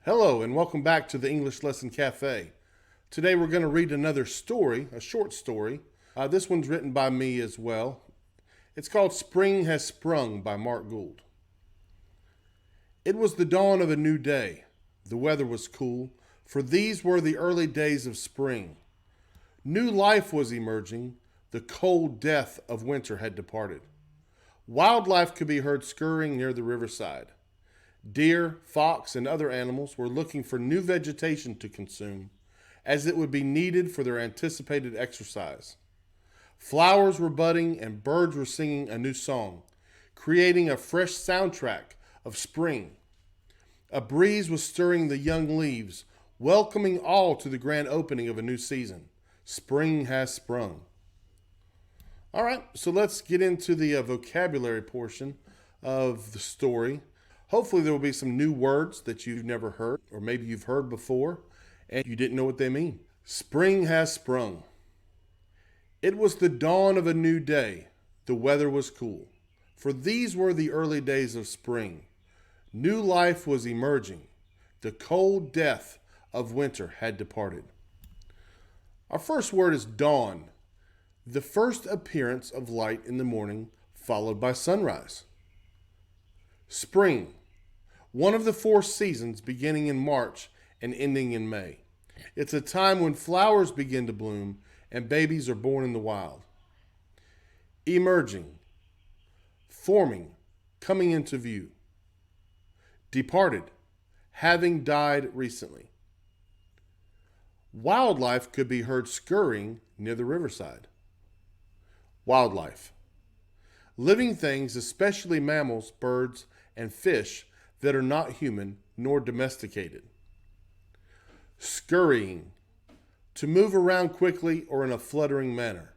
Hello and welcome back to the English Lesson Cafe. Today we're going to read another story, a short story. This one's written by me as well. It's called Spring Has Sprung by Mark Gould. It was the dawn of a new day. The weather was cool, for these were the early days of spring. New life was emerging. The cold death of winter had departed. Wildlife could be heard scurrying near the riverside. Deer, fox, and other animals were looking for new vegetation to consume, as it would be needed for their anticipated exercise. Flowers were budding and birds were singing a new song, creating a fresh soundtrack of spring. A breeze was stirring the young leaves, welcoming all to the grand opening of a new season. Spring has sprung. All right, so let's get into the vocabulary portion of the story. Hopefully there will be some new words that you've never heard, or maybe you've heard before and you didn't know what they mean. Spring has sprung. It was the dawn of a new day. The weather was cool, for these were the early days of spring. New life was emerging. The cold death of winter had departed. Our first word is dawn, the first appearance of light in the morning, followed by sunrise. Spring, one of the four seasons beginning in March and ending in May. It's a time when flowers begin to bloom and babies are born in the wild. Emerging, forming, coming into view. Departed, having died recently. Wildlife could be heard scurrying near the riverside. Wildlife, living things, especially mammals, birds, and fish that are not human nor domesticated. Scurrying, to move around quickly or in a fluttering manner.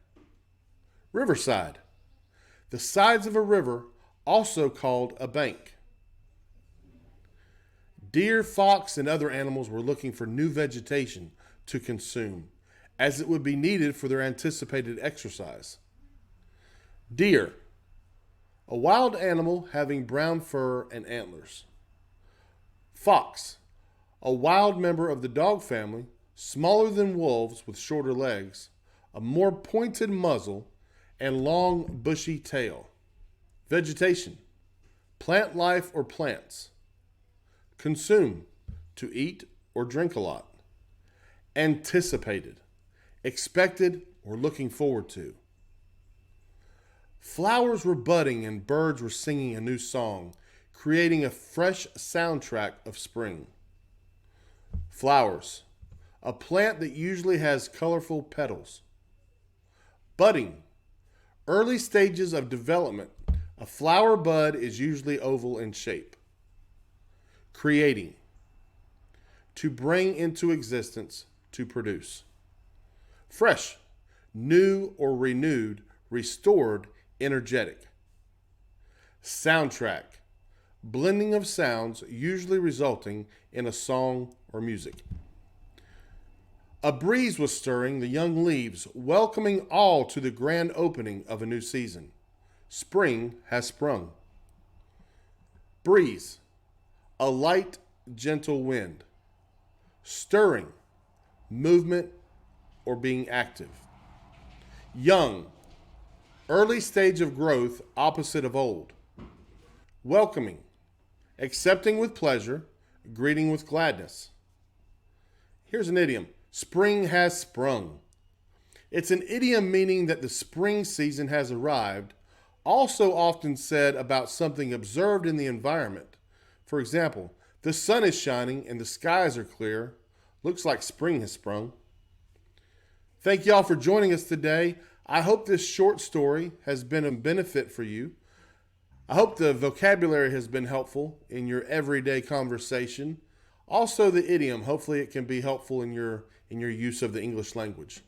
Riverside, the sides of a river, also called a bank. Deer, fox, and other animals were looking for new vegetation to consume, as it would be needed for their anticipated exercise. Deer, a wild animal having brown fur and antlers. Fox, a wild member of the dog family, smaller than wolves with shorter legs, a more pointed muzzle, and long bushy tail. Vegetation, plant life or plants. Consume, to eat or drink a lot. Anticipated, expected or looking forward to. Flowers were budding and birds were singing a new song, creating a fresh soundtrack of spring. Flowers, a plant that usually has colorful petals. Budding, early stages of development. A flower bud is usually oval in shape. Creating, to bring into existence, to produce. Fresh, new or renewed, restored, energetic. Soundtrack, blending of sounds usually resulting in a song or music. A breeze was stirring the young leaves, welcoming all to the grand opening of a new season. Spring has sprung. Breeze, a light, gentle wind. Stirring, movement or being active. Young, early stage of growth, opposite of old. Welcoming, accepting with pleasure, greeting with gladness. Here's an idiom. Spring has sprung. It's an idiom meaning that the spring season has arrived, also often said about something observed in the environment. For example, the sun is shining and the skies are clear. Looks like spring has sprung. Thank y'all for joining us today. I hope this short story has been a benefit for you. I hope the vocabulary has been helpful in your everyday conversation. Also the idiom, hopefully it can be helpful in your use of the English language.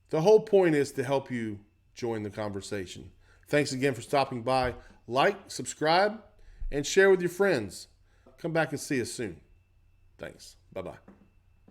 The whole point is to help you join the conversation. Thanks again for stopping by. Like, subscribe, and share with your friends. Come back and see us soon. Thanks. Bye-bye.